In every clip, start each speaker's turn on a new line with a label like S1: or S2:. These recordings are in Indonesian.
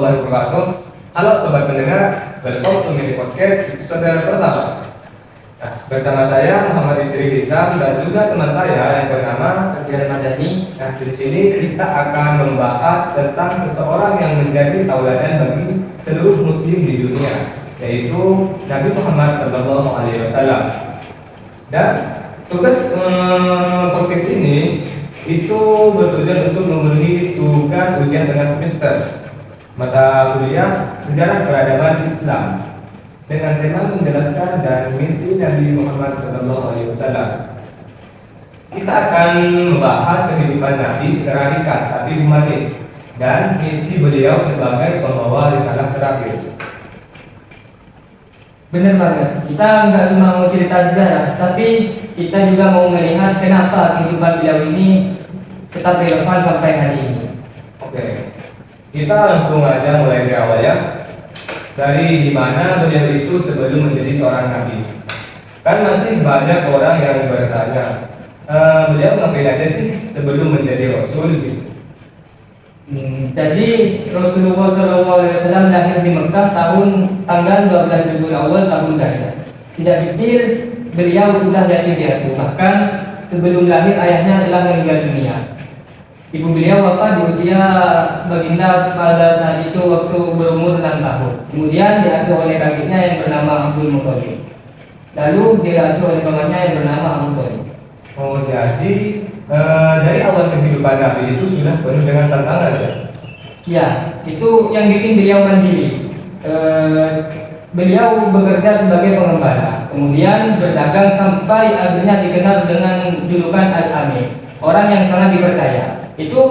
S1: warahmatullahi wabarakatuh. Halo sobat pendengar, welcome to Mini Podcast episode pertama. Nah, bersama saya Muhammad Isri Hizam dan juga teman saya yang bernama
S2: Fajar Madani.
S1: Nah, di sini kita akan membahas tentang seseorang yang menjadi tauladan bagi seluruh muslim di dunia, yaitu Nabi Muhammad SAW. Dan tugas podcast ini itu bertujuan untuk memenuhi tugas ujian tengah semester mata kuliah Sejarah Peradaban Islam dengan tema menjelaskan dan misi Nabi Muhammad SAW. Kita akan membahas kehidupan Nabi secara ringkas tapi humanis dan misi beliau sebagai pembawa risalah terakhir.
S2: Benar banget. Kita nggak cuma mau cerita sejarah, tapi kita juga mau melihat kenapa kehidupan beliau ini tetap relevan sampai hari ini.
S1: Oke, kita langsung aja mulai dari awal ya. Dari dimana beliau itu sebelum menjadi seorang nabi. Kan masih banyak orang yang bertanya, beliau ngapain aja sih sebelum menjadi rasul gitu.
S2: Jadi Rasulullah SAW lahir di Mekah tanggal 12 Rabiul Awal tahun Gajah. Tidak kecil, beliau sudah yatim piatu. Bahkan sebelum lahir ayahnya telah meninggal dunia. Ibu beliau wafat di usia baginda pada saat itu waktu berumur 6 tahun. Kemudian diasuh oleh kakeknya yang bernama Abdul Muthalib. Lalu diasuh oleh pamannya yang bernama Abu Thalib.
S1: Oh, jadi dari awal kehidupan Nabi itu sudah penuh dengan tantangan ya?
S2: Ya, itu yang bikin beliau mandiri. Beliau bekerja sebagai pengembala, kemudian berdagang sampai akhirnya dikenal dengan julukan Al-Amin, orang yang sangat dipercaya. Itu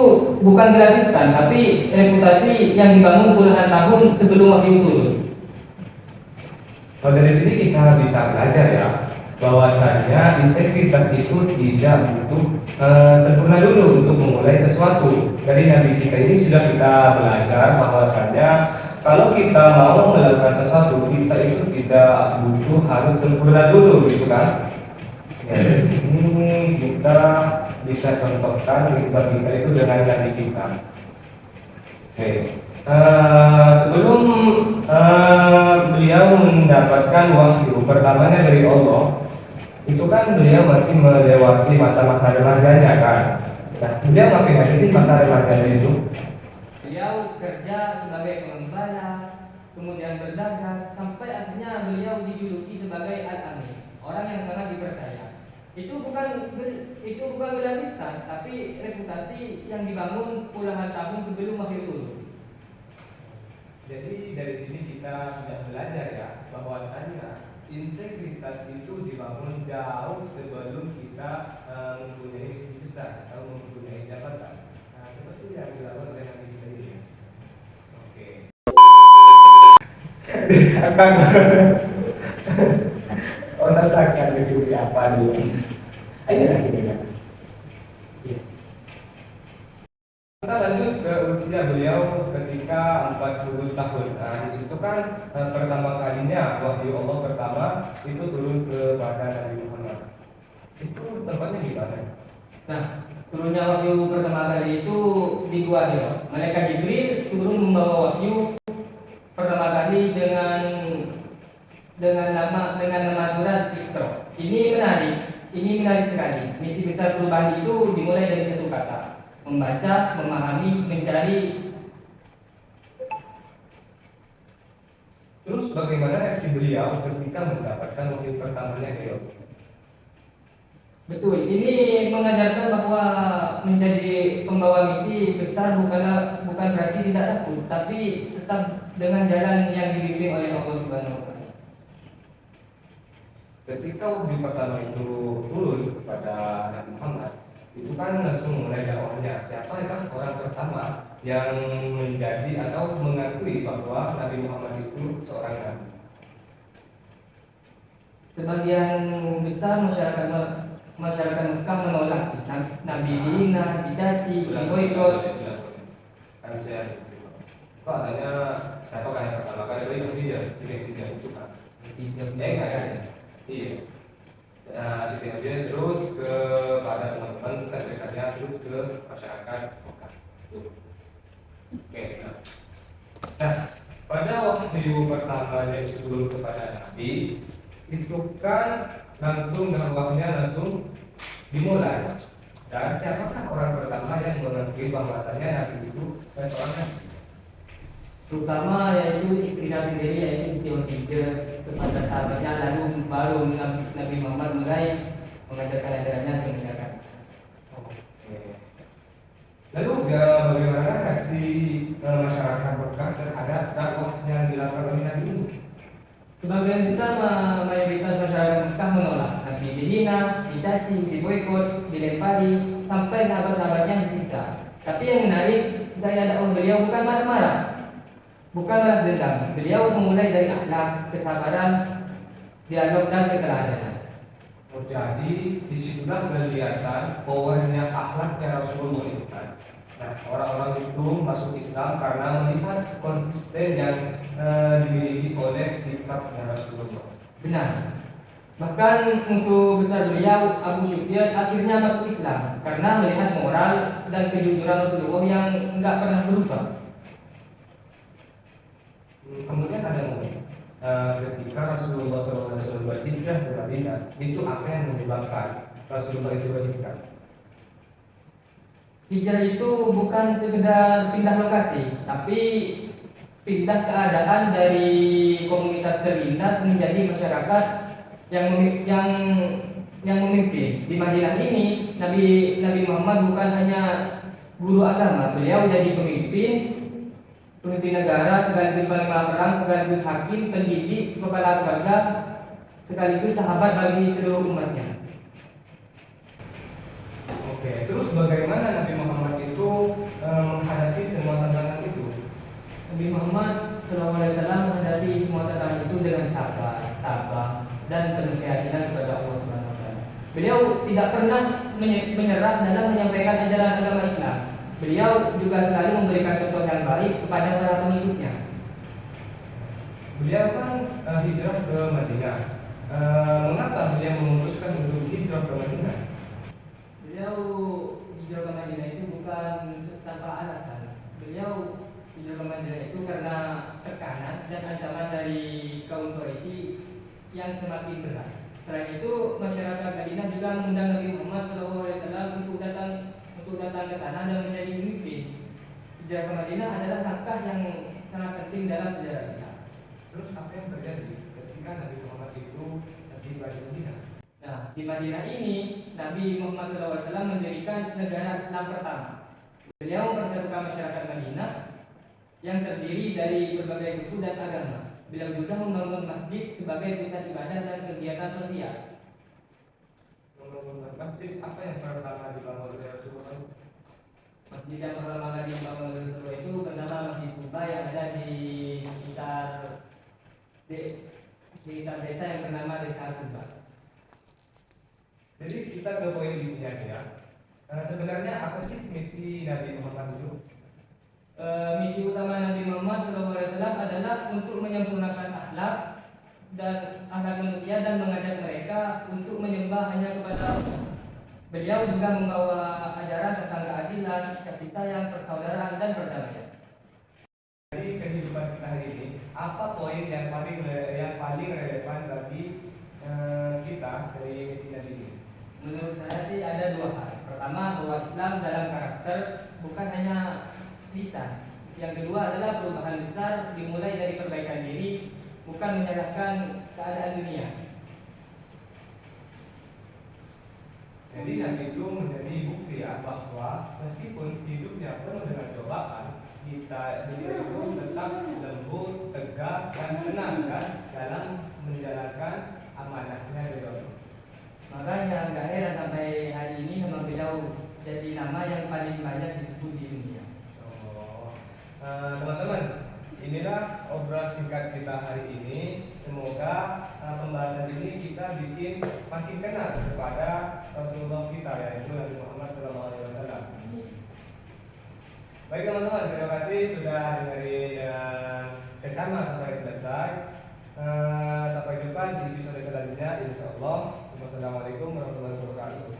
S2: bukan gratiskan, tapi reputasi yang dibangun puluhan tahun sebelum wahyu turun.
S1: Kalau dari sini kita bisa belajar ya, bahwasanya integritas itu tidak butuh sempurna dulu untuk memulai sesuatu. Dari Nabi kita ini sudah kita belajar bahwasanya kalau kita mau melakukan sesuatu, kita itu tidak butuh harus sempurna dulu gitu kan. Ya, ini kita bisa contohkan kehidupan kita itu dengan Nabi kita. Oke. Sebelum beliau mendapatkan wahyu pertamanya dari Allah, itu kan beliau masih melewati masa-masa remajanya kan. Nah, beliau ngapain aja sih masa remajanya itu?
S2: Beliau kerja sebagai pengembala, kemudian berdagang, sampai akhirnya beliau dijuluki sebagai Al-Amin, orang yang sangat dipercaya. Itu bukan gratiskan, tapi reputasi yang dibangun puluhan tahun sebelum wahyu turun.
S1: Jadi dari sini kita sudah belajar ya, bahwasanya integritas itu dibangun jauh sebelum kita mempunyai misi besar atau mempunyai jabatan. Nah, seperti yang dilakukan oleh Nabi kita ini. Oke. Akan orang akan itu apa dulu? Ayo kasih dia. Kita lanjut ke usia beliau ketika 40 tahun. Nah, di situ kan pertama kalinya wahyu Allah pertama itu turun kepada Nabi Muhammad. Itu tempatnya di mana?
S2: Nah, turunnya wahyu pertama kali itu di Gua Hira. Malaikat Jibril turun membawa wahyu pertama kali dengan nama surat Iqra. Ini menarik sekali. Misi besar perubahan itu dimulai dari satu kata: membaca, memahami, mencari.
S1: Terus bagaimana reaksi beliau ketika mendapatkan wahyu pertamanya beliau?
S2: Betul, ini mengajarkan bahwa menjadi pembawa misi besar bukan berarti tidak takut, tapi tetap dengan jalan yang dibimbing oleh Allah Subhanahu wa Ta'ala.
S1: Ketika wahyu pertama itu turun kepada Nabi Muhammad, itu kan langsung mulai dakwahnya. Siapakah orang pertama yang menjadi atau mengakui bahwa Nabi Muhammad itu seorang nabi?
S2: Sebagian besar masyarakat Mekah menolak sih. Nabi dihina, dicaci, diboikot.
S1: Kan saya kok adanya siapa kan yang pertama kali itu dia itu kan? Enggak ya? Iya. Nah, Siti Nadia terus kepada teman-teman terdekatnya, terus ke masyarakat Mekah. Oke, nah Nah, pada wahyu pertama yang turun kepada Nabi, itu kan langsung dakwahnya langsung dimulai. Dan siapakah orang pertama yang mengakui bahwasanya Nabi itu seorang Nabi?
S2: Terutama yaitu istrinya sendiri, yaitu Siti Khadijah kepada sahabatnya, lalu baru Nabi Muhammad mulai mengajarkan ajarannya ke masyarakat.
S1: Oke. Lalu bagaimana reaksi masyarakat Mekah terhadap dakwah yang dilakukan oleh Nabi ini?
S2: Sebagian besar mayoritas masyarakat Mekah menolak. Nabi dihina, dicaci, diboikot, dilempari, sampai sahabat-sahabatnya disiksa. Tapi yang menarik, gaya dakwah beliau bukan marah-marah, bukan balas dendam. Beliau memulai dari akhlak, kesabaran, dialog dan keteladanan.
S1: Jadi disitulah kelihatan powernya akhlaknya Rasulullah itu kan. Nah, orang-orang itu masuk Islam karena melihat konsisten yang dimiliki oleh sikapnya Rasulullah.
S2: Benar. Bahkan musuh besar beliau, Abu Sufyan, akhirnya masuk Islam karena melihat moral dan kejujuran Rasulullah yang enggak pernah berubah.
S1: Kemudian ada momen ketika Rasulullah SAW berhijrah ke Madinah, itu apa yang menyebabkan Rasulullah itu berhijrah?
S2: Hijrah itu bukan sekedar pindah lokasi, tapi pindah keadaan dari komunitas terlintas menjadi masyarakat yang memimpin. Di Madinah ini Nabi Muhammad bukan hanya guru agama, beliau jadi pemimpin negara, sekaligus panglima perang, sekaligus hakim, pendidik, kepala keluarga, sekaligus sahabat bagi seluruh umatnya.
S1: Oke, terus bagaimana Nabi Muhammad itu menghadapi semua tantangan itu?
S2: Nabi Muhammad SAW menghadapi semua tantangan itu dengan sabar, tabah, dan penuh keyakinan kepada Allah Subhanahu Wa Taala. Beliau tidak pernah menyerah dalam menyampaikan ajaran agama Islam. Beliau juga selalu memberikan contoh yang baik kepada para pengikutnya.
S1: Beliau kan hijrah ke Madinah. Mengapa beliau memutuskan untuk hijrah ke Madinah?
S2: Beliau hijrah ke Madinah itu bukan tanpa alasan. Beliau hijrah ke Madinah itu karena tekanan dan ancaman dari kaum Quraisy yang semakin berat. Selain itu, masyarakat Madinah juga mengundang Nabi Muhammad SAW untuk datang ke sana dan menjadi pemimpin. Hijrah ke Madinah adalah langkah yang sangat penting dalam sejarah Islam.
S1: Terus apa yang terjadi ketika Nabi Muhammad itu tiba di Madinah?
S2: Nah, di Madinah ini Nabi Muhammad SAW mendirikan negara Islam pertama. Beliau mempersatukan masyarakat Madinah yang terdiri dari berbagai suku dan agama. Beliau juga membangun masjid sebagai pusat ibadah dan kegiatan sosial.
S1: Membangun masjid, apa yang pertama dibangun oleh Rasulullah?
S2: Masjid yang pertama kali dibangun oleh Rasulullah itu bernama Masjid Quba yang ada di sekitar desa yang bernama Desa Quba.
S1: Jadi kita ke poin intinya ya. Sebenarnya apa sih misi Nabi Muhammad itu?
S2: Misi utama Nabi Muhammad SAW adalah untuk menyempurnakan akhlak manusia dan mengajak mereka untuk menyembah hanya kepada Allah. Beliau juga membawa ajaran tentang keadilan, kasih sayang, persaudaraan, dan perdamaian.
S1: Dari kehidupan kita hari ini, apa poin yang paling relevan bagi kita dari misi Nabi ini?
S2: Menurut saya sih ada dua hal. Pertama, bahwa Islam dalam karakter bukan hanya lisan. Yang kedua adalah perubahan besar dimulai dari perbaikan diri, bukan menyalahkan keadaan dunia.
S1: Jadi Nabi itu menjadi bukti ya bahwa meskipun hidupnya penuh dengan cobaan, kita itu tetap lembut, tegas, dan tenang kan dalam menjalankan amanahnya dari Allah.
S2: Makanya nggak heran sampai hari ini nama beliau jadi nama yang paling banyak disebut di dunia.
S1: Teman-teman, inilah obrolan singkat kita hari ini. Semoga pembahasan ini kita bikin makin kenal kepada Rasulullah kita, yaitu Nabi Muhammad SAW. Baik teman-teman, terima kasih sudah dengerin bersama sampai selesai. Sampai jumpa di episode selanjutnya, insyaallah. Wassalamualaikum warahmatullahi wabarakatuh.